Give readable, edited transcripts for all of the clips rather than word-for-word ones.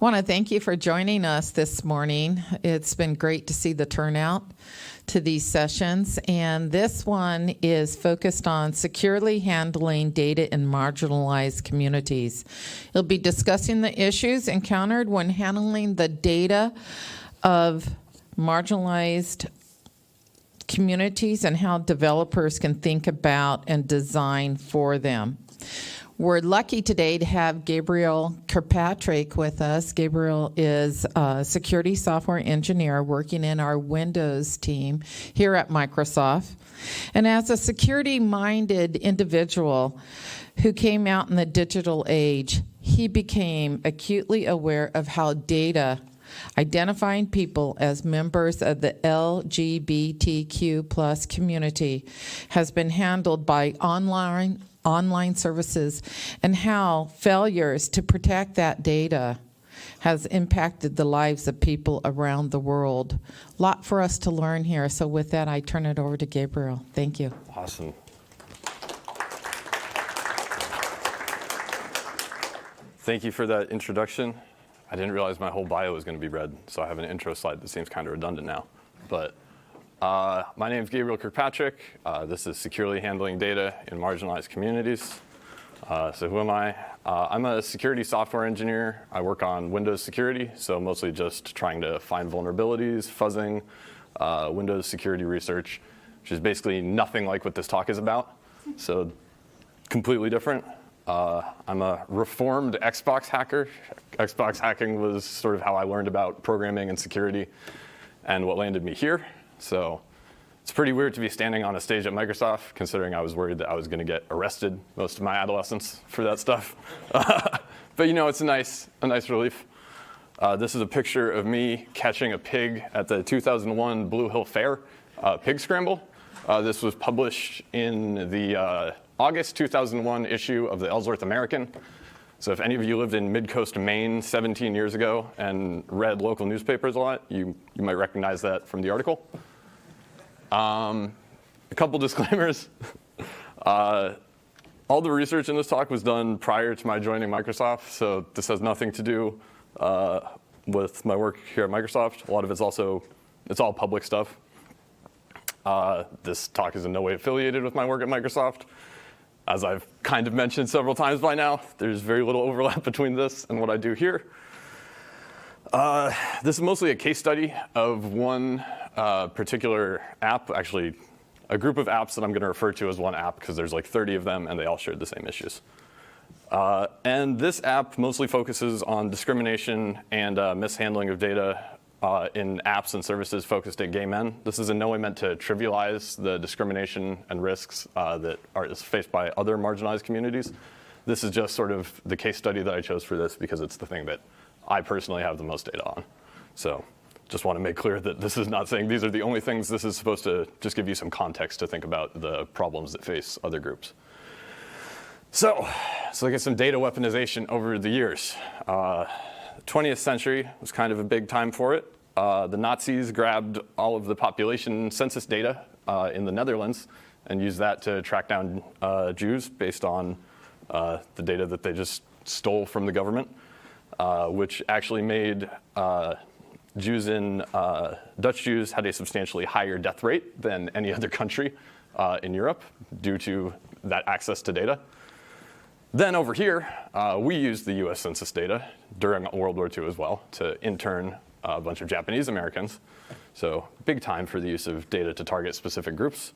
want to thank you for joining us this morning. It's been great to see the turnout to these sessions, and this one is focused on securely handling data in marginalized communities. It'll be discussing the issues encountered when handling the data of marginalized communities and how developers can think about and design for them. We're lucky today to have Gabriel Kirkpatrick with us. Gabriel is a security software engineer working in our Windows team here at Microsoft. And as a security-minded individual who came out in the digital age, he became acutely aware of how data identifying people as members of the LGBTQ plus community has been handled by online services, and how failures to protect that data has impacted the lives of people around the world. A lot for us to learn here. So with that, I turn it over to Gabriel. Thank you. Awesome. Thank you for that introduction. I didn't realize my whole bio was going to be read, so I have an intro slide that seems kind of redundant now. But my name is Gabriel Kirkpatrick. This is securely handling data in marginalized communities. So who am I? I'm a security software engineer. I work on Windows security, so mostly just trying to find vulnerabilities, fuzzing, Windows security research, which is basically nothing like what this talk is about. So completely different. I'm a reformed Xbox hacker. Xbox hacking was sort of how I learned about programming and security and what landed me here. So it's pretty weird to be standing on a stage at Microsoft, considering I was worried that I was going to get arrested most of my adolescence for that stuff. But you know, it's a nice relief. This is a picture of me catching a pig at the 2001 Blue Hill Fair pig scramble. This was published in the August 2001 issue of the Ellsworth American. So if any of you lived in Mid-Coast, Maine 17 years ago and read local newspapers a lot, you might recognize that from the article. A couple disclaimers. All the research in this talk was done prior to my joining Microsoft, so this has nothing to do with my work here at Microsoft. A lot of it's all public stuff. This talk is in no way affiliated with my work at Microsoft. As I've kind of mentioned several times by now, there's very little overlap between this and what I do here. This is mostly a case study of one particular app, actually a group of apps that I'm going to refer to as one app because there's like 30 of them and they all shared the same issues. And this app mostly focuses on discrimination and mishandling of data in apps and services focused at gay men. This is in no way meant to trivialize the discrimination and risks that are faced by other marginalized communities. This is just sort of the case study that I chose for this because it's the thing that I personally have the most data on. So just want to make clear that this is not saying these are the only things. This is supposed to just give you some context to think about the problems that face other groups. So let's look at some data weaponization over the years. 20th century was kind of a big time for it. The Nazis grabbed all of the population census data in the Netherlands and used that to track down Jews based on the data that they just stole from the government, which actually made Jews Dutch Jews had a substantially higher death rate than any other country in Europe due to that access to data. Then over here, we used the US Census data during World War II as well to intern a bunch of Japanese Americans. So big time for the use of data to target specific groups.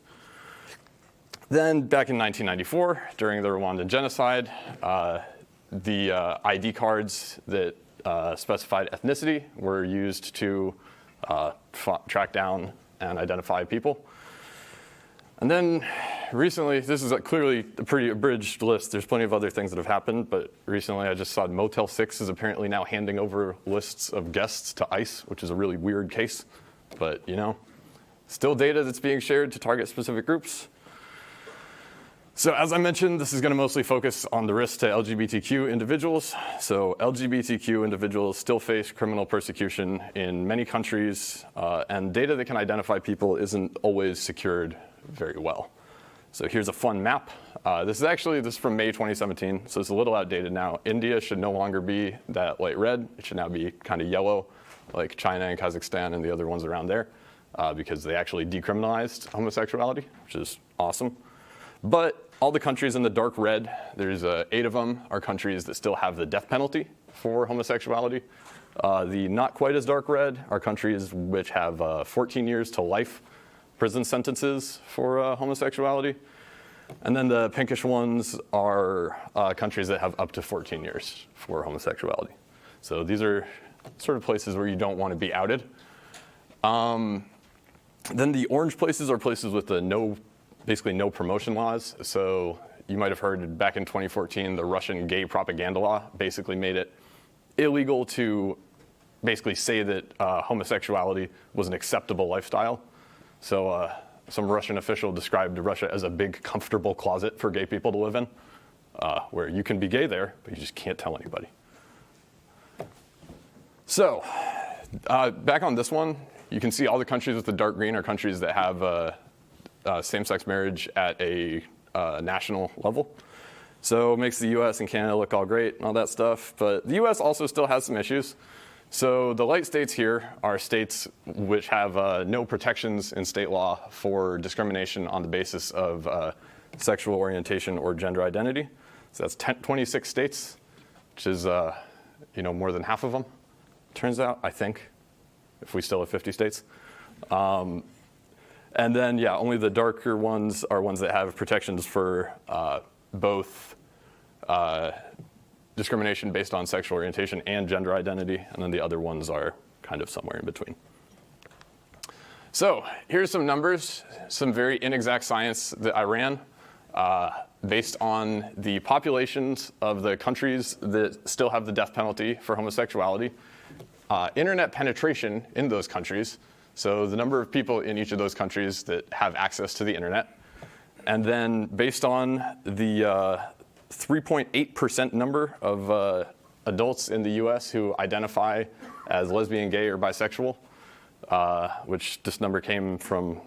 Then back in 1994, during the Rwandan genocide, the ID cards that specified ethnicity were used to track down and identify people. And then recently, this is clearly a pretty abridged list. There's plenty of other things that have happened, but recently I just saw Motel 6 is apparently now handing over lists of guests to ICE, which is a really weird case. But, you know, still data that's being shared to target specific groups. So as I mentioned, this is going to mostly focus on the risk to LGBTQ individuals. So LGBTQ individuals still face criminal persecution in many countries, and data that can identify people isn't always secured very well. So here's a fun map. This is from May 2017, so it's a little outdated now. India should no longer be that light red. It should now be kind of yellow, like China and Kazakhstan and the other ones around there, because they actually decriminalized homosexuality, which is awesome. But all the countries in the dark red, there's 8 of them, are countries that still have the death penalty for homosexuality. The not quite as dark red are countries which have 14 years to life prison sentences for homosexuality. And then the pinkish ones are countries that have up to 14 years for homosexuality. So these are sort of places where you don't want to be outed. Then the orange places are places with the basically no promotion laws. So you might have heard back in 2014, the Russian gay propaganda law basically made it illegal to basically say that homosexuality was an acceptable lifestyle. So some Russian official described Russia as a big, comfortable closet for gay people to live in, where you can be gay there, but you just can't tell anybody. So back on this one, you can see all the countries with the dark green are countries that have same-sex marriage at a national level. So it makes the US and Canada look all great and all that stuff. But the US also still has some issues. So the light states here are states which have no protections in state law for discrimination on the basis of sexual orientation or gender identity. So that's 26 states, which is more than half of them, turns out, I think, if we still have 50 states. And then, only the darker ones are ones that have protections for both discrimination based on sexual orientation and gender identity, and then the other ones are kind of somewhere in between. So here's some numbers, some very inexact science that I ran based on the populations of the countries that still have the death penalty for homosexuality, internet penetration in those countries, so the number of people in each of those countries that have access to the internet, and then based on the 3.8% number of adults in the US who identify as lesbian, gay, or bisexual, which this number came from.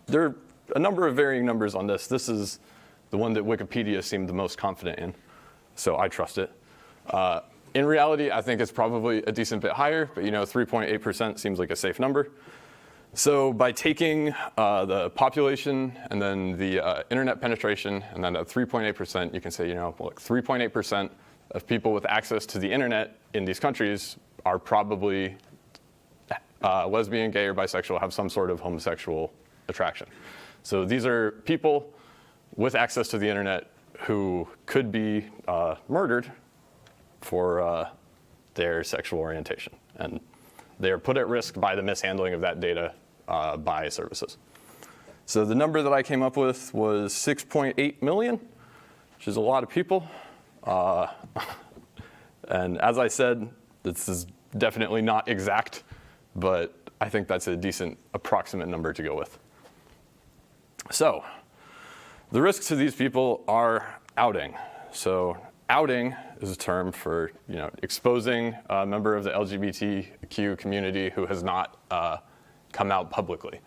There are a number of varying numbers on this. This is the one that Wikipedia seemed the most confident in, so I trust it. In reality, I think it's probably a decent bit higher, but 3.8% seems like a safe number. So by taking the population and then the internet penetration and then at 3.8%, you can say, look, 3.8% of people with access to the internet in these countries are probably lesbian, gay, or bisexual, have some sort of homosexual attraction. So these are people with access to the internet who could be murdered for their sexual orientation. And they are put at risk by the mishandling of that data by services. So the number that I came up with was 6.8 million, which is a lot of people. And as I said, this is definitely not exact, but I think that's a decent approximate number to go with. So the risks to these people are outing. So outing is a term for exposing a member of the LGBTQ community who has not come out publicly.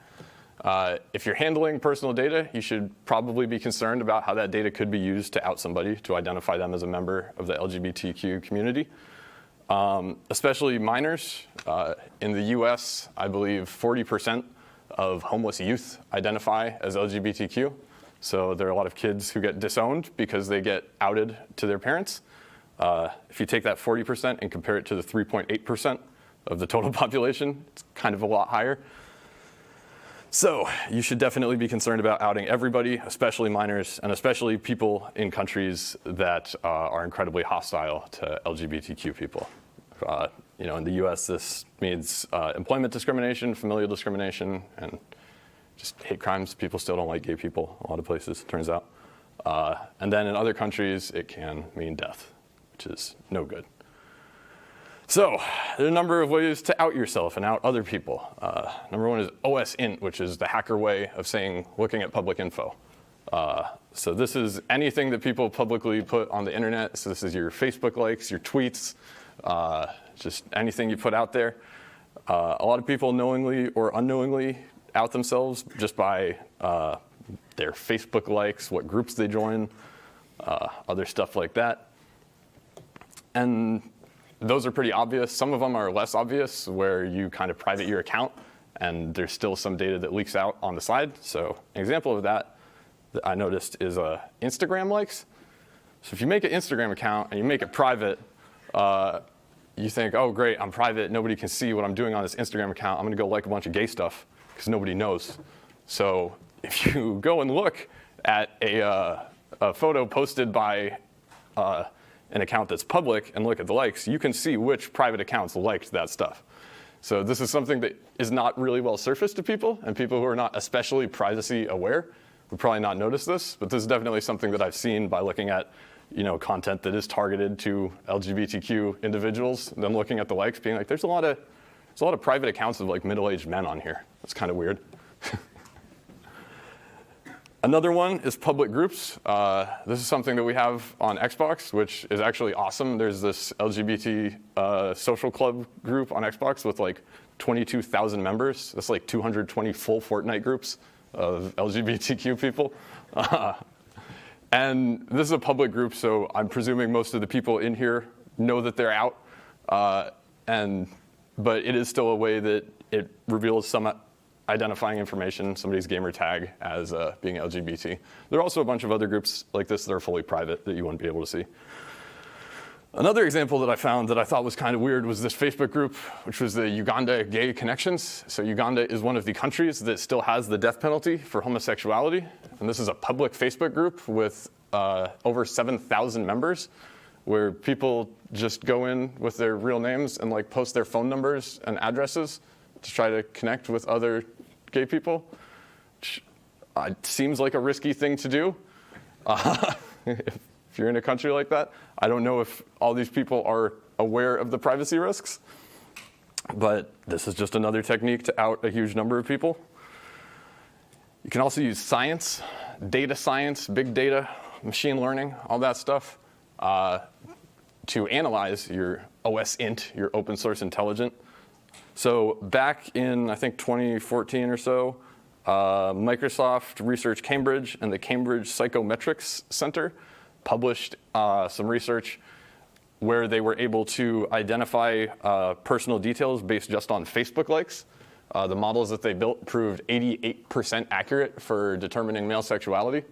If you're handling personal data, you should probably be concerned about how that data could be used to out somebody, to identify them as a member of the LGBTQ community, especially minors. In the US, I believe 40% of homeless youth identify as LGBTQ. So there are a lot of kids who get disowned because they get outed to their parents. If you take that 40% and compare it to the 3.8% of the total population, it's kind of a lot higher. So you should definitely be concerned about outing everybody, especially minors, and especially people in countries that are incredibly hostile to LGBTQ people. In the US, this means employment discrimination, familial discrimination, and just hate crimes. People still don't like gay people a lot of places, it turns out. And then in other countries, it can mean death, which is no good. So there are a number of ways to out yourself and out other people. Number one is OSINT, which is the hacker way of saying looking at public info. So this is anything that people publicly put on the internet. So this is your Facebook likes, your tweets, just anything you put out there. A lot of people knowingly or unknowingly out themselves just by their Facebook likes, what groups they join, other stuff like that. And those are pretty obvious. Some of them are less obvious, where you kind of private your account, and there's still some data that leaks out on the side. So an example of that I noticed is Instagram likes. So if you make an Instagram account and you make it private, you think, oh, great, I'm private. Nobody can see what I'm doing on this Instagram account. I'm going to go like a bunch of gay stuff because nobody knows. So if you go and look at a photo posted by an account that's public and look at the likes, you can see which private accounts liked that stuff. So this is something that is not really well surfaced to people, and people who are not especially privacy aware would probably not notice this, but this is definitely something that I've seen by looking at content that is targeted to LGBTQ individuals, and then looking at the likes, being like, there's a lot of private accounts of like middle-aged men on here. That's kind of weird. Another one is public groups. This is something that we have on Xbox, which is actually awesome. There's this LGBT social club group on Xbox with like 22,000 members. That's like 220 full Fortnite groups of LGBTQ people. And this is a public group, so I'm presuming most of the people in here know that they're out. But it is still a way that it reveals some identifying information, somebody's gamer tag as being LGBT. There are also a bunch of other groups like this that are fully private that you wouldn't be able to see. Another example that I found that I thought was kind of weird was this Facebook group, which was the Uganda Gay Connections. So Uganda is one of the countries that still has the death penalty for homosexuality. And this is a public Facebook group with over 7,000 members, where people just go in with their real names and like post their phone numbers and addresses to try to connect with other gay people, which seems like a risky thing to do. If you're in a country like that, I don't know if all these people are aware of the privacy risks, but this is just another technique to out a huge number of people. You can also use science, data science, big data, machine learning, all that stuff, to analyze your OSINT, your open source intelligence. So back in, I think, 2014 or so, Microsoft Research Cambridge and the Cambridge Psychometrics Center published some research where they were able to identify personal details based just on Facebook likes. The models that they built proved 88% accurate for determining male sexuality.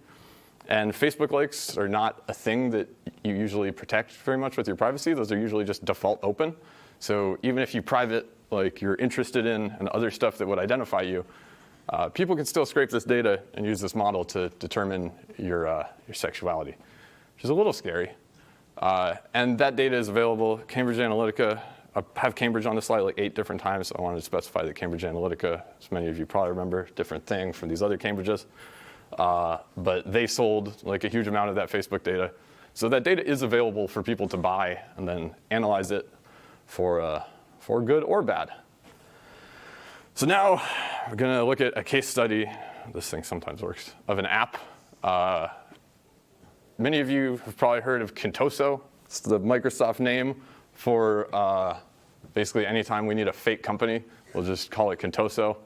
And Facebook likes are not a thing that you usually protect very much with your privacy. Those are usually just default open. So even if you private like you're interested in and other stuff that would identify you, people can still scrape this data and use this model to determine your sexuality, which is a little scary. And that data is available. Cambridge Analytica, I have Cambridge on the slide like 8 different times. So I wanted to specify that Cambridge Analytica, as many of you probably remember, different thing from these other Cambridges. But they sold like a huge amount of that Facebook data. So that data is available for people to buy and then analyze it for good or bad. So now we're going to look at a case study, this thing sometimes works, of an app. Many of you have probably heard of Contoso. It's the Microsoft name for basically anytime we need a fake company, we'll just call it Contoso.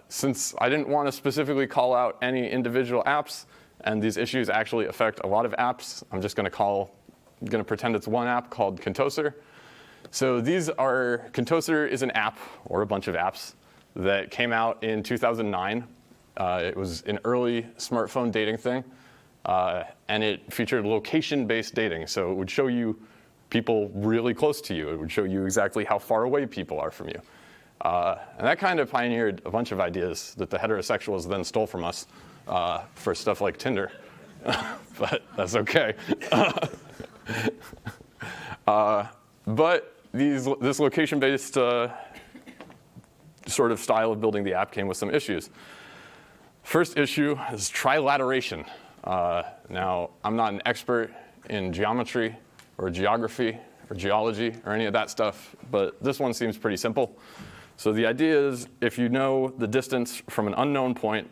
Since I didn't want to specifically call out any individual apps, and these issues actually affect a lot of apps, I'm just going to pretend it's one app called Contoser. So Contoser is an app, or a bunch of apps, that came out in 2009. It was an early smartphone dating thing, and it featured location-based dating. So it would show you people really close to you. It would show you exactly how far away people are from you. And that kind of pioneered a bunch of ideas that the heterosexuals then stole from us for stuff like Tinder. But that's okay. But this location-based sort of style of building the app came with some issues. First issue is trilateration. Now, I'm not an expert in geometry or geography or geology or any of that stuff, but this one seems pretty simple. So the idea is if you know the distance from an unknown point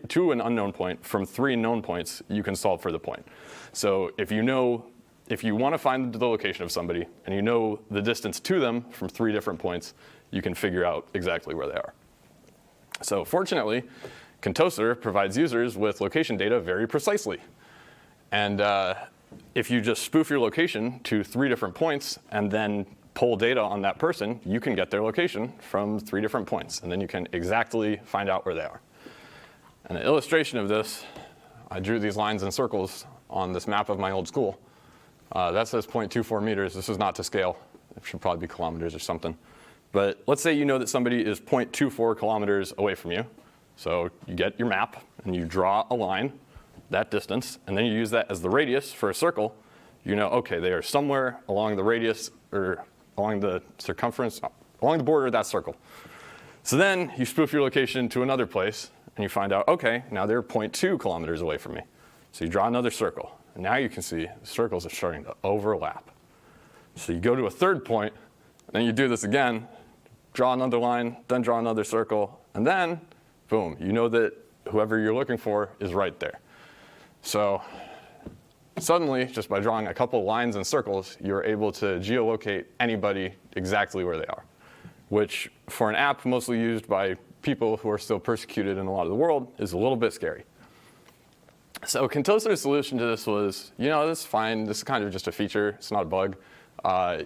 to an unknown point from 3 known points, you can solve for the point. So if you want to find the location of somebody and you know the distance to them from 3 different points, you can figure out exactly where they are. So fortunately, Contoser provides users with location data very precisely. And if you just spoof your location to 3 different points and then pull data on that person, you can get their location from 3 different points. And then you can exactly find out where they are. And an illustration of this, I drew these lines and circles on this map of my old school. That says 0.24 meters. This is not to scale. It should probably be kilometers or something. But let's say you know that somebody is 0.24 kilometers away from you. So you get your map, and you draw a line, that distance, and then you use that as the radius for a circle. You know, OK, they are somewhere along the radius or along the circumference, along the border of that circle. So then you spoof your location to another place, and you find out, OK, now they're 0.2 kilometers away from me. So you draw another circle. And now you can see the circles are starting to overlap. So you go to a third point, and then you do this again, draw another line, then draw another circle, and then, boom, you know that whoever you're looking for is right there. So suddenly, just by drawing a couple lines and circles, you're able to geolocate anybody exactly where they are, which for an app mostly used by people who are still persecuted in a lot of the world is a little bit scary. So Contoser's solution to this was, you know, this is fine. This is kind of just a feature. It's not a bug.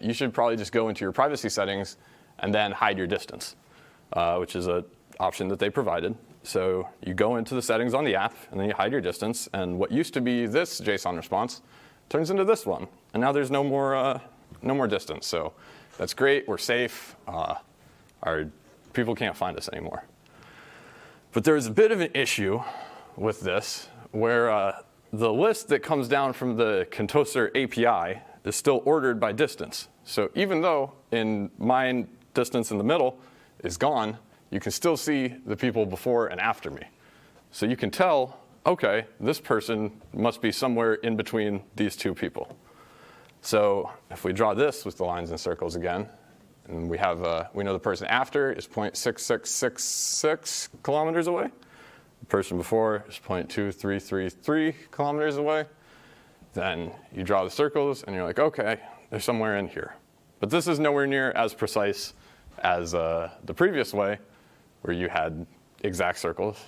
You should probably just go into your privacy settings and then hide your distance, which is an option that they provided. So you go into the settings on the app, and then you hide your distance. And what used to be this JSON response turns into this one. And now there's no more distance. So that's great. We're safe. Our people can't find us anymore. But there's a bit of an issue with this, where the list that comes down from the Contoser API is still ordered by distance. So even though in mine distance in the middle is gone, you can still see the people before and after me. So you can tell, OK, this person must be somewhere in between these 2 people. So if we draw this with the lines and circles again, and we know the person after is 0.6666 kilometers away. The person before is 0.2333 kilometers away. Then you draw the circles, and you're like, OK, they're somewhere in here. But this is nowhere near as precise as the previous way, where you had exact circles.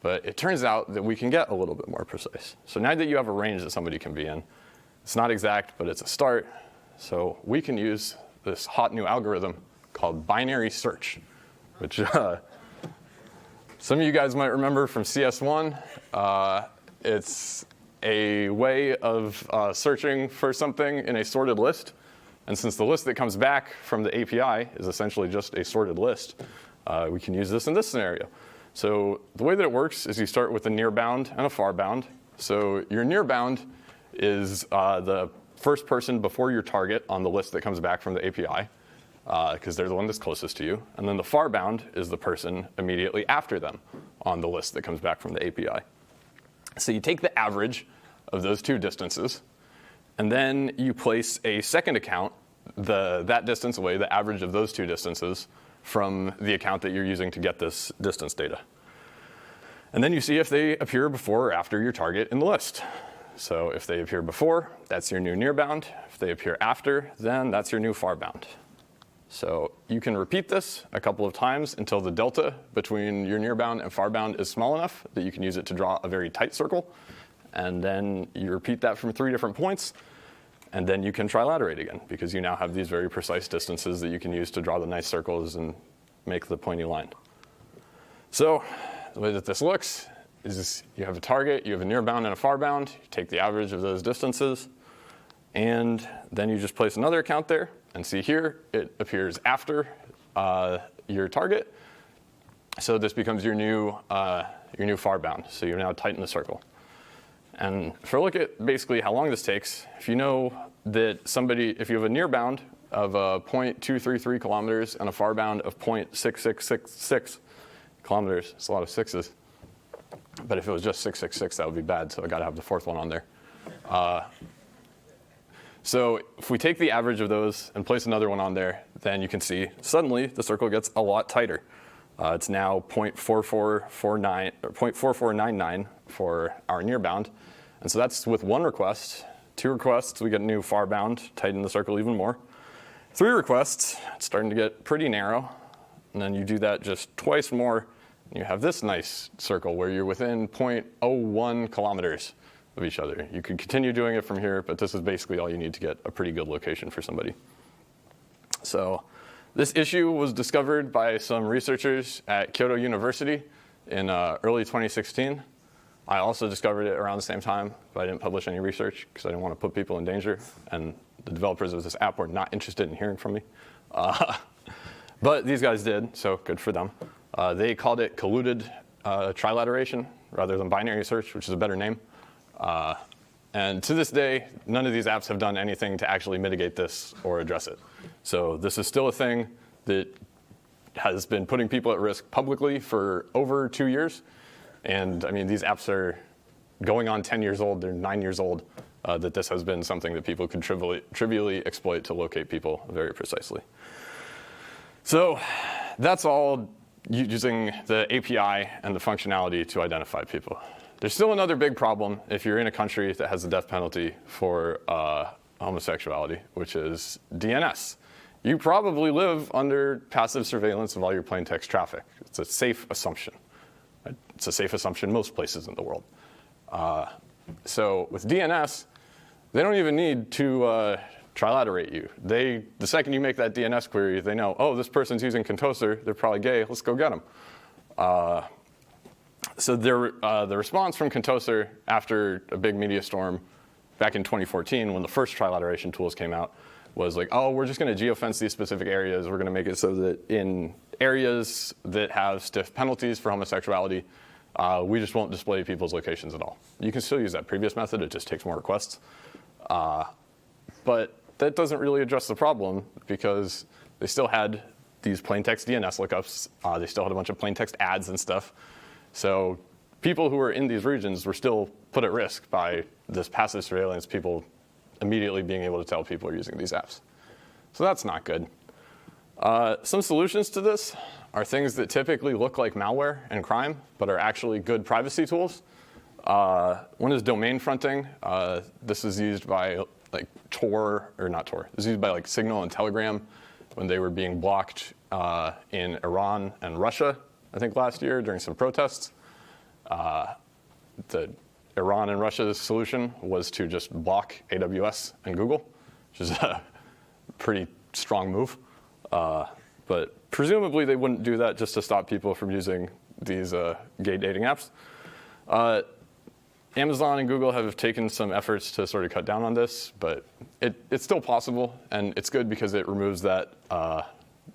But it turns out that we can get a little bit more precise. So now that you have a range that somebody can be in, it's not exact, but it's a start. So we can use this hot new algorithm called binary search, which some of you guys might remember from CS1. It's a way of searching for something in a sorted list. And since the list that comes back from the API is essentially just a sorted list, we can use this in this scenario. So the way that it works is you start with a near bound and a far bound. So your near bound is the first person before your target on the list that comes back from the API, because they're the one that's closest to you. And then the far bound is the person immediately after them on the list that comes back from the API. So you take the average of those 2 distances, and then you place a second account, that distance away, the average of those 2 distances, from the account that you're using to get this distance data. And then you see if they appear before or after your target in the list. So if they appear before, that's your new near bound. If they appear after, then that's your new far bound. So you can repeat this a couple of times until the delta between your near bound and far bound is small enough that you can use it to draw a very tight circle. And then you repeat that from 3 different points. And then you can trilaterate again, because you now have these very precise distances that you can use to draw the nice circles and make the pointy line. So the way that this looks is you have a target, you have a near bound and a far bound. You take the average of those distances, and then you just place another account there. And see here, it appears after your target. So this becomes your new far bound. So you've now tightened the circle. And for a look at basically how long this takes, if you know that if you have a near bound of 0.233 kilometers and a far bound of 0.6666 kilometers, it's a lot of sixes. But if it was just 666, that would be bad, so I got to have the 4th one on there. So if we take the average of those and place another one on there, then you can see suddenly the circle gets a lot tighter. It's now 0.4449 or 0.4499 for our near bound. And so that's with 1 request. 2 requests, we get a new far bound, tighten the circle even more. 3 requests, it's starting to get pretty narrow. And then you do that just twice more, You have this nice circle where you're within 0.01 kilometers of each other. You could continue doing it from here, but this is basically all you need to get a pretty good location for somebody. So this issue was discovered by some researchers at Kyoto University in early 2016. I also discovered it around the same time, but I didn't publish any research because I didn't want to put people in danger, and the developers of this app were not interested in hearing from me. But these guys did, so good for them. They called it colluded trilateration rather than binary search, which is a better name. And to this day, none of these apps have done anything to actually mitigate this or address it. So this is still a thing that has been putting people at risk publicly for over 2 years. And I mean, these apps are going on 10 years old, they're 9 years old, that this has been something that people can trivially exploit to locate people very precisely. So that's all using the API and the functionality to identify people. There's still another big problem if you're in a country that has the death penalty for homosexuality, which is DNS. You probably live under passive surveillance of all your plain text traffic. It's a safe assumption. It's a safe assumption most places in the world. So with DNS, they don't even need to trilaterate you. The second you make that DNS query, they know, oh, this person's using Contoser, they're probably gay, let's go get them. So the response from Contoser after a big media storm back in 2014 when the first trilateration tools came out was like, oh, we're just going to geofence these specific areas. We're going to make it so that in areas that have stiff penalties for homosexuality, we just won't display people's locations at all. You can still use that previous method. It just takes more requests. But that doesn't really address the problem because they still had these plain text DNS lookups. They still had a bunch of plain text ads and stuff. So people who were in these regions were still put at risk by this passive surveillance, people immediately being able to tell people are using these apps. So that's not good. Some solutions to this are things that typically look like malware and crime, but are actually good privacy tools. One is domain fronting. This is used by like Tor, or not Tor. This is used by like Signal and Telegram when they were being blocked in Iran and Russia, I think last year during some protests. The Iran and Russia's solution was to just block AWS and Google, which is a pretty strong move. But presumably they wouldn't do that just to stop people from using these gay dating apps. Amazon and Google have taken some efforts to sort of cut down on this, but it's still possible, and it's good because it removes that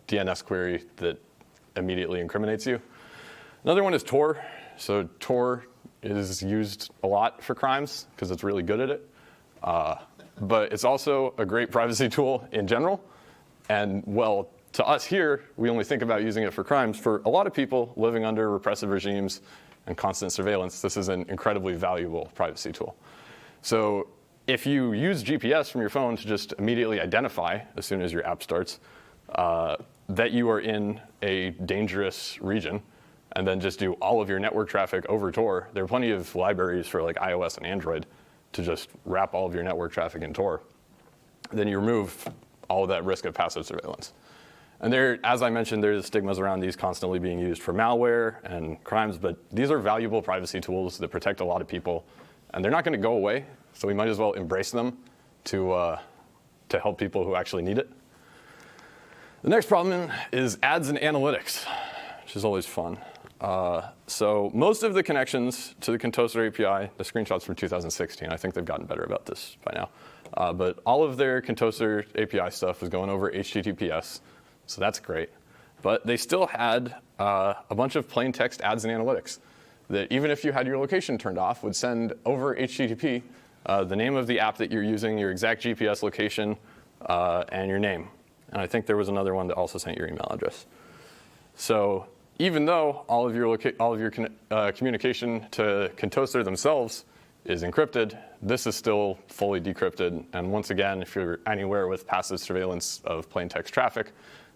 DNS query that immediately incriminates you. Another one is Tor. So Tor is used a lot for crimes because it's really good at it. But it's also a great privacy tool in general. And well, to us here, we only think about using it for crimes. For a lot of people living under repressive regimes and constant surveillance, this is an incredibly valuable privacy tool. So if you use GPS from your phone to just immediately identify, as soon as your app starts, that you are in a dangerous region, and then just do all of your network traffic over Tor, there are plenty of libraries for like iOS and Android to just wrap all of your network traffic in Tor. Then you remove all of that risk of passive surveillance. And there, as I mentioned, there's stigmas around these constantly being used for malware and crimes, but these are valuable privacy tools that protect a lot of people, and they're not going to go away, so we might as well embrace them to help people who actually need it. The next problem is ads and analytics, which is always fun. So most of the connections to the Contoser API, the screenshots from 2016, I think they've gotten better about this by now. But all of their Contoser API stuff was going over HTTPS, so that's great. But they still had a bunch of plain text ads and analytics that even if you had your location turned off, would send over HTTP the name of the app that you're using, your exact GPS location, and your name. And I think there was another one that also sent your email address. So even though all of your communication to Contoser themselves is encrypted, this is still fully decrypted. And once again, if you're anywhere with passive surveillance of plain text traffic,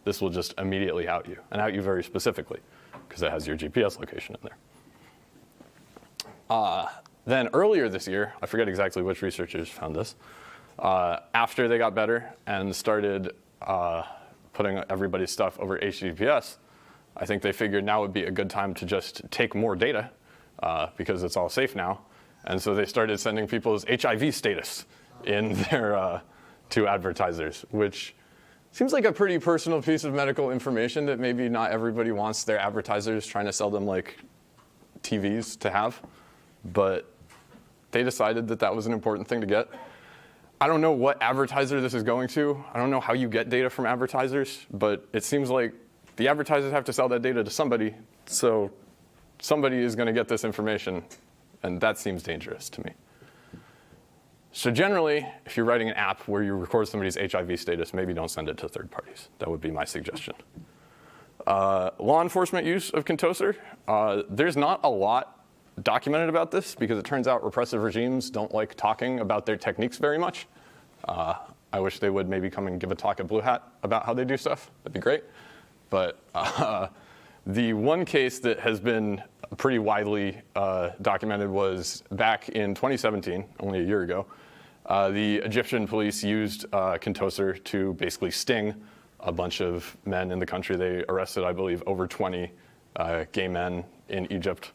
this will just immediately out you, and out you very specifically, because it has your GPS location in there. Then earlier this year, I forget exactly which researchers found this, after they got better and started putting everybody's stuff over HTTPS, I think they figured now would be a good time to just take more data because it's all safe now. And so they started sending people's HIV status in their to advertisers, which seems like a pretty personal piece of medical information that maybe not everybody wants their advertisers trying to sell them like TVs to have. But they decided that that was an important thing to get. I don't know what advertiser this is going to. I don't know how you get data from advertisers, but it seems like the advertisers have to sell that data to somebody, so somebody is going to get this information, and that seems dangerous to me. So generally, if you're writing an app where you record somebody's HIV status, maybe don't send it to third parties. That would be my suggestion. Law enforcement use of Contoser. There's not a lot documented about this because it turns out repressive regimes don't like talking about their techniques very much. I wish they would maybe come and give a talk at BlueHat about how they do stuff. That'd be great. But the one case that has been pretty widely documented was back in 2017, only a year ago. The Egyptian police used Contoser to basically sting a bunch of men in the country. They arrested, I believe, over 20 gay men in Egypt.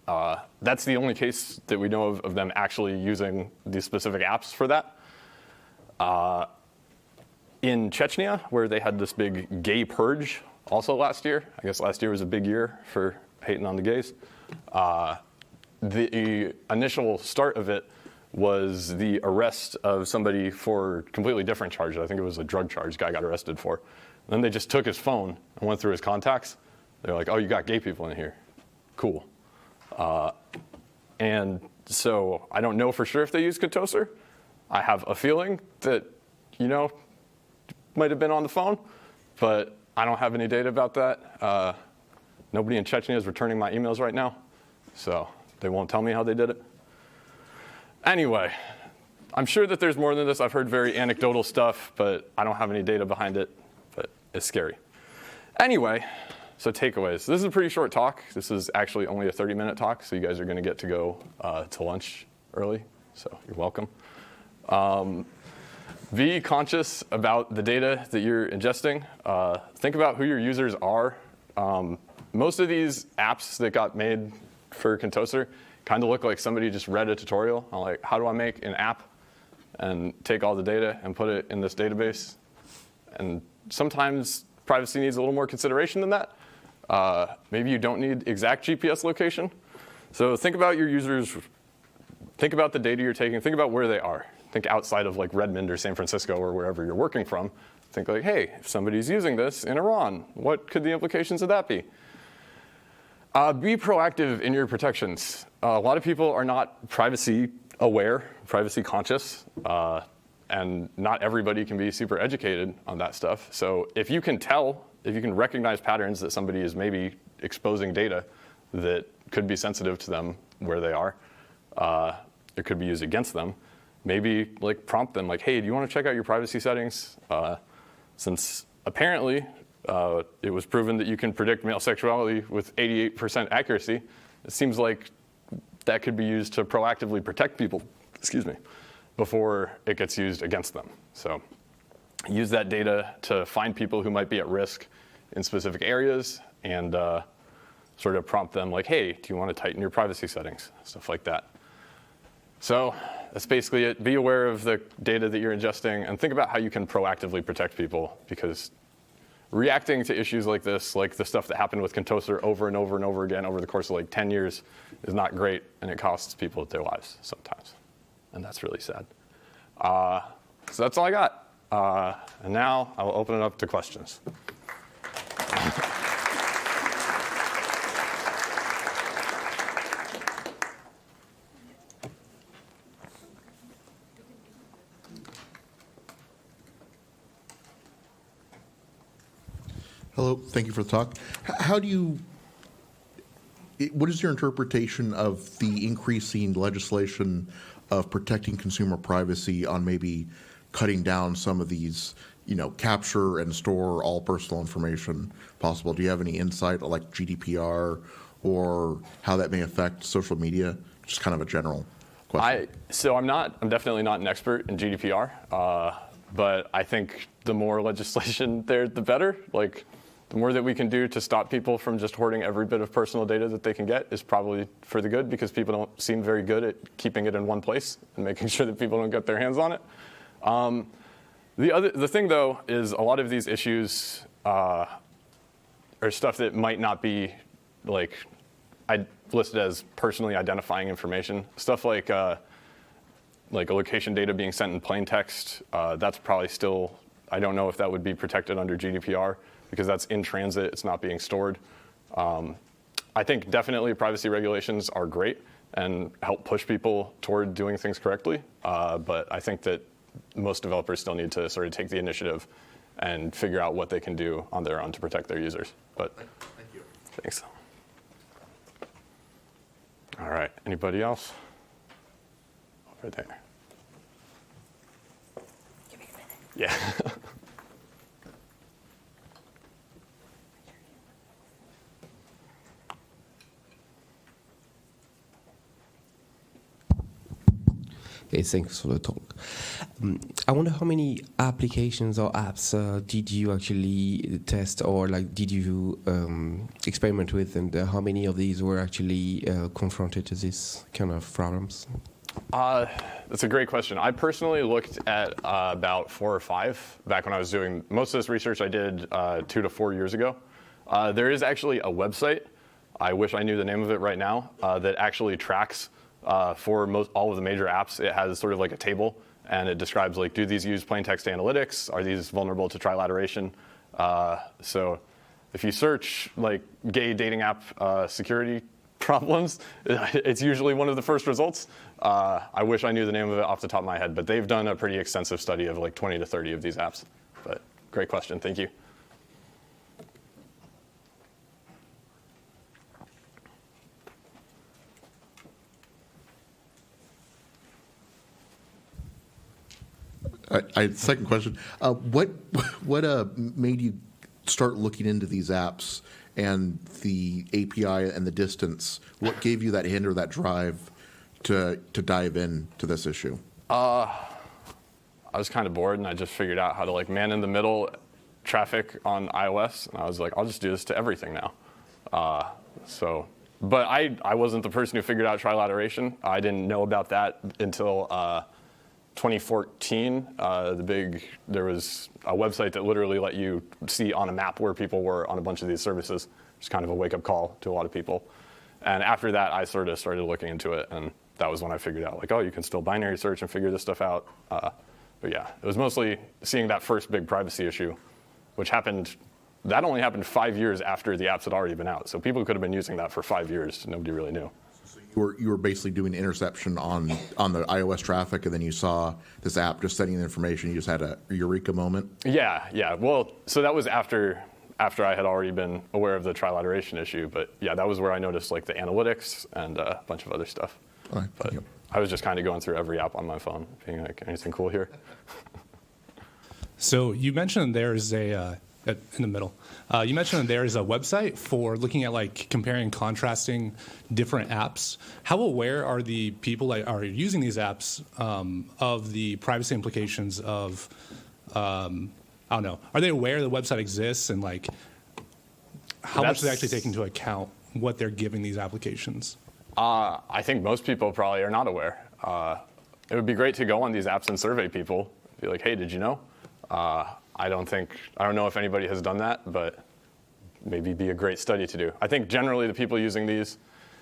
That's the only case that we know of them actually using these specific apps for that. In Chechnya, where they had this big gay purge also last year, I guess last year was a big year for hating on the gays, the initial start of it was the arrest of somebody for completely different charges. I think it was a drug charge guy got arrested for. And then they just took his phone and went through his contacts. They're like, oh, you got gay people in here. Cool. And so I don't know for sure if they use Contoser. I have a feeling that, might have been on the phone, but I don't have any data about that. Nobody in Chechnya is returning my emails right now, so they won't tell me how they did it. Anyway, I'm sure that there's more than this. I've heard very anecdotal stuff, but I don't have any data behind it, but it's scary. Anyway, so takeaways. This is a pretty short talk. This is actually only a 30-minute talk, so you guys are going to get to go to lunch early, so you're welcome. Be conscious about the data that you're ingesting. Think about who your users are. Most of these apps that got made for Contoser kind of look like somebody just read a tutorial on like, how do I make an app and take all the data and put it in this database? And sometimes privacy needs a little more consideration than that. Maybe you don't need exact GPS location. So think about your users. Think about the data you're taking. Think about where they are. Think outside of like Redmond or San Francisco or wherever you're working from. Think like, hey, if somebody's using this in Iran, what could the implications of that be? Be proactive in your protections. A lot of people are not privacy aware, privacy conscious, and not everybody can be super educated on that stuff. So if you can recognize patterns that somebody is maybe exposing data that could be sensitive to them where they are, it could be used against them. Maybe like prompt them like, hey, do you want to check out your privacy settings? Since apparently it was proven that you can predict male sexuality with 88% accuracy, it seems like that could be used to proactively protect people, before it gets used against them. So use that data to find people who might be at risk in specific areas and sort of prompt them like, hey, do you want to tighten your privacy settings? Stuff like that. So that's basically it. Be aware of the data that you're ingesting and think about how you can proactively protect people, because reacting to issues like this, like the stuff that happened with Contoser over and over and over again over the course of like 10 years is not great, and it costs people their lives sometimes. And that's really sad. So that's all I got. And now I will open it up to questions. Hello, thank you for the talk. What is your interpretation of the increasing legislation of protecting consumer privacy on maybe cutting down some of these, capture and store all personal information possible? Do you have any insight like GDPR or how that may affect social media? Just kind of a general question. I'm definitely not an expert in GDPR, but I think the more legislation there, the better. Like, The more that we can do to stop people from just hoarding every bit of personal data that they can get is probably for the good, because people don't seem very good at keeping it in one place and making sure that people don't get their hands on it. The thing, though, is a lot of these issues are stuff that might not be listed as personally identifying information. Stuff like a location data being sent in plain text, that's probably still, I don't know if that would be protected under GDPR, because that's in transit, it's not being stored. I think definitely privacy regulations are great and help push people toward doing things correctly, but I think that most developers still need to sort of take the initiative and figure out what they can do on their own to protect their users. But Thank you. thanks. All right, anybody else? Over there. Give me a minute. Yeah. Okay, thanks for the talk. I wonder how many applications or apps did you actually test, or did you experiment with, and how many of these were actually confronted to this kind of problems? That's a great question. I personally looked at about 4 or 5 back when I was doing most of this research. I did 2 to 4 years ago. There is actually a website, I wish I knew the name of it right now, that actually tracks for all of the major apps. It has sort of like a table, and it describes do these use plain text analytics? Are these vulnerable to trilateration? So if you search gay dating app security problems, it's usually one of the first results. I wish I knew the name of it off the top of my head, but they've done a pretty extensive study of 20 to 30 of these apps. But great question, thank you. Second question. What made you start looking into these apps and the API and the distance? What gave you that hint or that drive to dive into this issue? I was kind of bored, and I just figured out how to man in the middle traffic on iOS, and I was like, I'll just do this to everything now. But I wasn't the person who figured out trilateration. I didn't know about that until 2014. There was a website that literally let you see on a map where people were on a bunch of these services. It's kind of a wake-up call to a lot of people. And after that, I sort of started looking into it, and that was when I figured out, oh, you can still binary search and figure this stuff out. But yeah, it was mostly seeing that first big privacy issue, which that only happened 5 years after the apps had already been out. So people could have been using that for 5 years. Nobody really knew. So you were basically doing interception on the iOS traffic, and then you saw this app just sending the information. You just had a eureka moment. Yeah. Well, so that was after I had already been aware of the trilateration issue. But yeah, that was where I noticed the analytics and a bunch of other stuff. All right, but I was just kind of going through every app on my phone, being anything cool here? So you mentioned there's in the middle. You mentioned there is a website for looking at comparing and contrasting different apps. How aware are the people that are using these apps of the privacy implications of, I don't know, are they aware the website exists, and how much do they actually take into account what they're giving these applications? I think most people probably are not aware. It would be great to go on these apps and survey people. Be like, hey, did you know? I don't know if anybody has done that, but maybe be a great study to do. I think generally the people using these,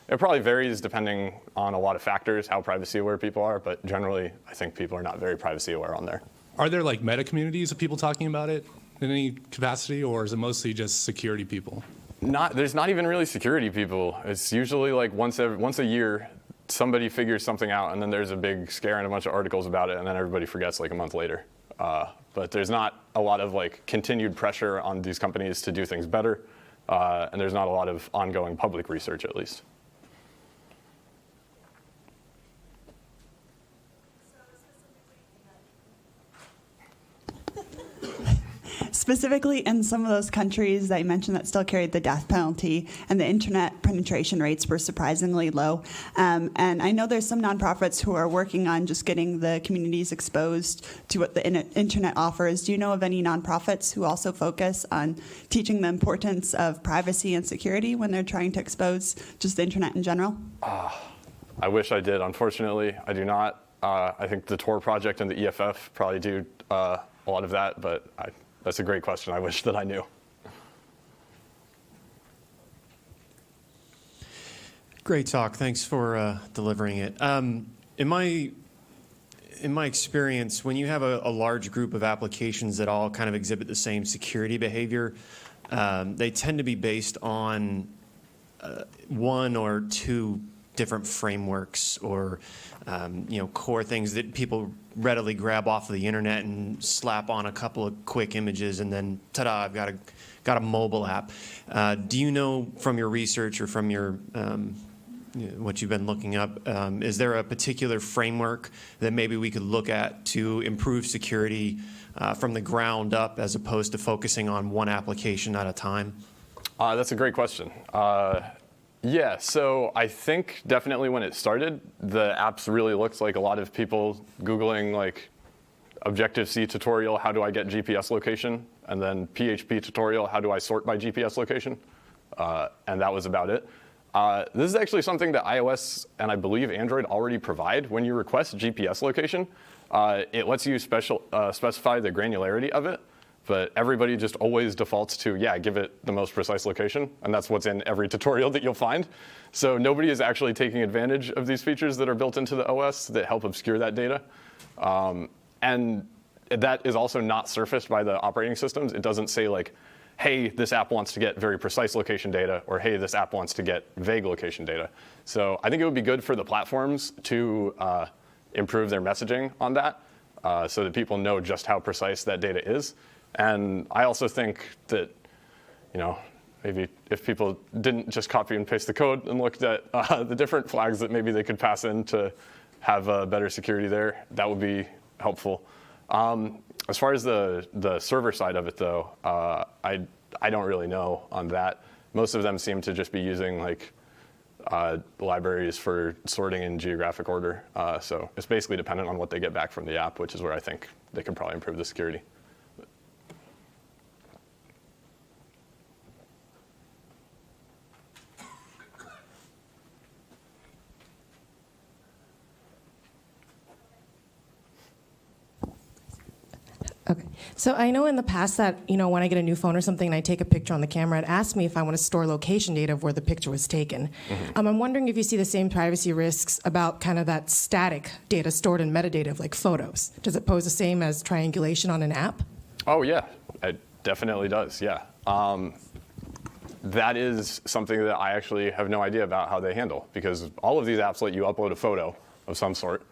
it probably varies depending on a lot of factors, how privacy aware people are, but generally I think people are not very privacy aware on there. Are there meta communities of people talking about it in any capacity, or is it mostly just security people? There's not even really security people. It's usually once a year, somebody figures something out, and then there's a big scare and a bunch of articles about it, and then everybody forgets a month later. But there's not a lot of continued pressure on these companies to do things better, and there's not a lot of ongoing public research, at least. specifically in some of those countries that you mentioned that still carried the death penalty, and the internet penetration rates were surprisingly low. And I know there's some nonprofits who are working on just getting the communities exposed to what the internet offers. Do you know of any nonprofits who also focus on teaching the importance of privacy and security when they're trying to expose just the internet in general? I wish I did. Unfortunately, I do not. I think the Tor project and the EFF probably do a lot of that, but that's a great question. I wish that I knew. Great talk. Thanks for delivering it. In my experience, when you have a large group of applications that all kind of exhibit the same security behavior, they tend to be based on one or two different frameworks or core things that people readily grab off of the internet and slap on a couple of quick images, and then ta-da, I've got a mobile app. Do you know from your research or from your what you've been looking up, is there a particular framework that maybe we could look at to improve security from the ground up as opposed to focusing on one application at a time? That's a great question. Yeah, so I think definitely when it started, the apps really looked like a lot of people Googling like Objective-C tutorial, how do I get GPS location? And then PHP tutorial, how do I sort by GPS location? And that was about it. This is actually something that iOS and I believe Android already provide. When you request GPS location, it lets you specify the granularity of it. But everybody just always defaults to, yeah, give it the most precise location. And that's what's in every tutorial that you'll find. So nobody is actually taking advantage of these features that are built into the OS that help obscure that data. And that is also not surfaced by the operating systems. It doesn't say like, hey, this app wants to get very precise location data, or hey, this app wants to get vague location data. So I think it would be good for the platforms to improve their messaging on that so that people know just how precise that data is. And I also think that, maybe if people didn't just copy and paste the code and looked at the different flags that maybe they could pass in to have better security there, that would be helpful. As far as the server side of it, though, I don't really know on that. Most of them seem to just be using like libraries for sorting in geographic order. So it's basically dependent on what they get back from the app, which is where I think they can probably improve the security. Okay. So I know in the past that, when I get a new phone or something and I take a picture on the camera, it asks me if I want to store location data of where the picture was taken. Mm-hmm. I'm wondering if you see the same privacy risks about kind of that static data stored in metadata of like photos. Does it pose the same as triangulation on an app? Oh, yeah. It definitely does, yeah. That is something that I actually have no idea about how they handle, because all of these apps let you upload a photo of some sort.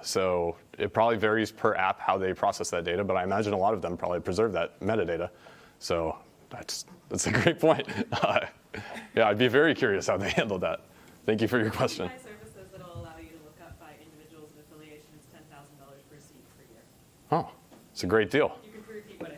So it probably varies per app how they process that data, but I imagine a lot of them probably preserve that metadata. So that's a great point. Yeah, I'd be very curious how they handle that. Thank you for your question. Services that will allow you to look up by individuals and affiliations, $10,000 per seat per year. Oh, it's a great deal. You can repeat what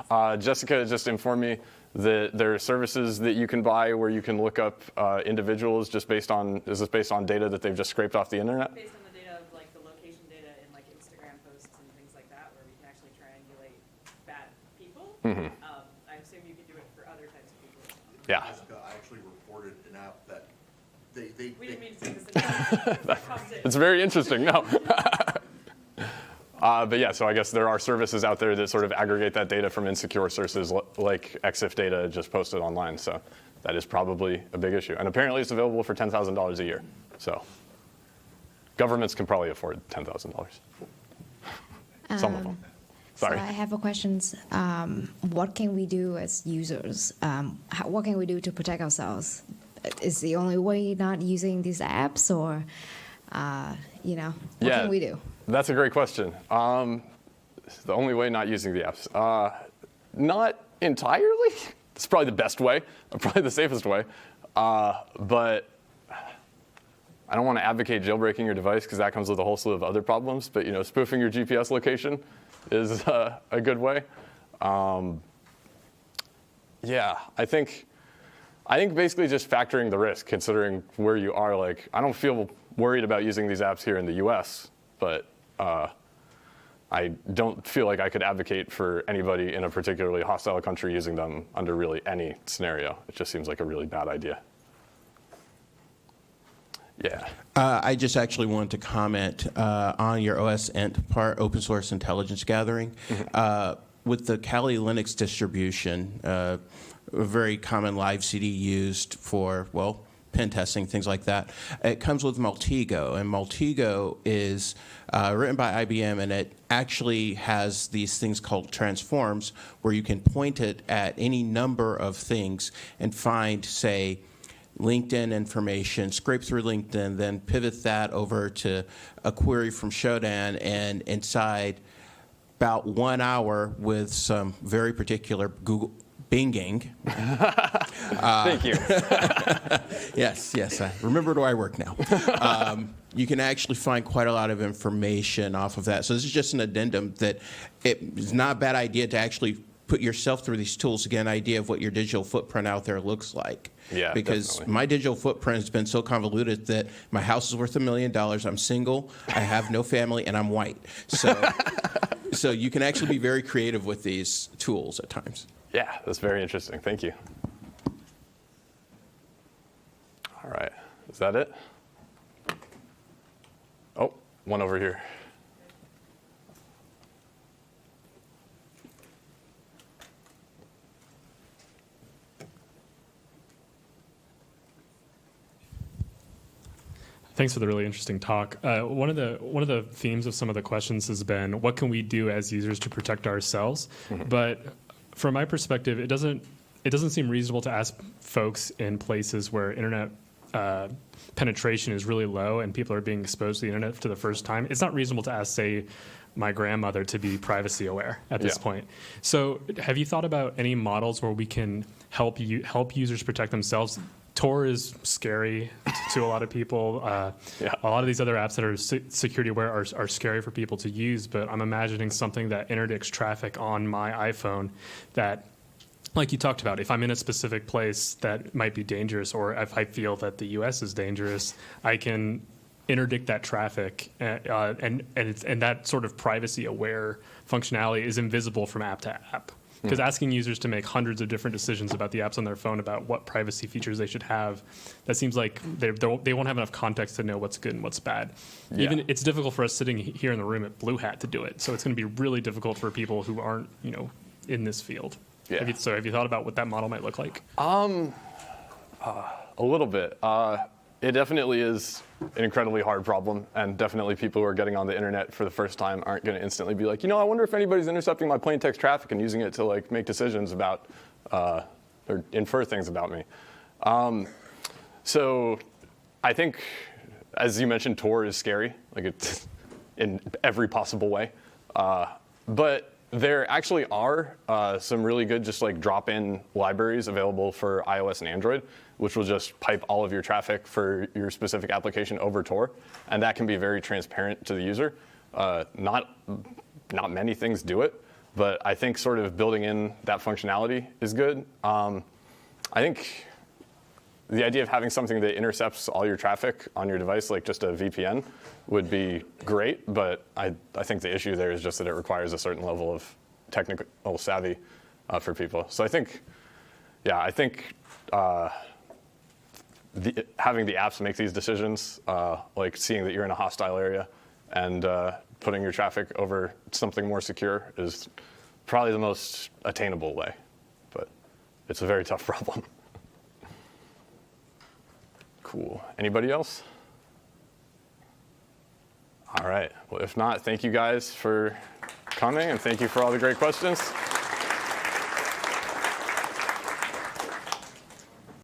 I said. Jessica just informed me that there are services that you can buy where you can look up individuals just based on data that they've just scraped off the internet? Based on the data of like the location data in like Instagram posts and things like that, where we can actually triangulate bad people. Mm-hmm. I assume you can do it for other types of people. Yeah. Jessica, I actually reported an app that they we didn't mean to say this. It's very interesting. No. But yeah, so I guess there are services out there that sort of aggregate that data from insecure sources like EXIF data just posted online. So that is probably a big issue. And apparently it's available for $10,000 a year. So governments can probably afford $10,000. Some of them. Sorry. So I have a question. What can we do as users? What can we do to protect ourselves? Is the only way not using these apps, or what can we do? That's a great question. The only way not using the apps. Not entirely. It's probably the best way, probably the safest way. But I don't want to advocate jailbreaking your device because that comes with a whole slew of other problems. But spoofing your GPS location is a good way. Yeah, I think basically just factoring the risk, considering where you are. Like, I don't feel worried about using these apps here in the US, but I don't feel like I could advocate for anybody in a particularly hostile country using them under really any scenario. It just seems like a really bad idea. Yeah. I just actually wanted to comment on your OSINT part, open source intelligence gathering. With the Kali Linux distribution, a very common live CD used for, well, pen testing, things like that. It comes with Maltego, and Maltego is written by IBM, and it actually has these things called transforms, where you can point it at any number of things and find, say, LinkedIn information, scrape through LinkedIn, then pivot that over to a query from Shodan, and inside about 1 hour with some very particular Google binging. Thank you. Yes, I remember where I work now. You can actually find quite a lot of information off of that. So this is just an addendum that it is not a bad idea to actually put yourself through these tools to get an idea of what your digital footprint out there looks like. Yeah, because definitely. my digital footprint has been so convoluted that my house is worth $1 million. I'm single, I have no family, and I'm white. So you can actually be very creative with these tools at times. Yeah, that's very interesting. Thank you. All right, is that it? Oh, one over here. Thanks for the really interesting talk. One of the themes of some of the questions has been, what can we do as users to protect ourselves? But from my perspective, it doesn't seem reasonable to ask folks in places where internet penetration is really low and people are being exposed to the internet for the first time. It's not reasonable to ask, say, my grandmother to be privacy aware at this point. So have you thought about any models where we can help users protect themselves? Tor is scary to a lot of people. A lot of these other apps that are security aware are scary for people to use, but I'm imagining something that interdicts traffic on my iPhone that, like you talked about, if I'm in a specific place that might be dangerous, or if I feel that the US is dangerous, I can interdict that traffic, and that sort of privacy aware functionality is invisible from app to app. Because asking users to make hundreds of different decisions about the apps on their phone about what privacy features they should have, that seems like they won't have enough context to know what's good and what's bad. Even it's difficult for us sitting here in the room at BlueHat to do it. So it's going to be really difficult for people who aren't, in this field. Yeah. Have you thought about what that model might look like? A little bit. It definitely is an incredibly hard problem, and definitely people who are getting on the internet for the first time aren't going to instantly be like, I wonder if anybody's intercepting my plain text traffic and using it to like make decisions about or infer things about me. So I think, as you mentioned, Tor is scary, like it's in every possible way. But there actually are some really good just like drop-in libraries available for iOS and Android, which will just pipe all of your traffic for your specific application over Tor. And that can be very transparent to the user. Not many things do it, but I think sort of building in that functionality is good. I think the idea of having something that intercepts all your traffic on your device, like just a VPN, would be great, but I think the issue there is just that it requires a certain level of technical savvy for people. So I think having the apps make these decisions, like seeing that you're in a hostile area and putting your traffic over something more secure, is probably the most attainable way, but it's a very tough problem. Cool. Anybody else? All right. Well, if not, thank you guys for coming, and thank you for all the great questions.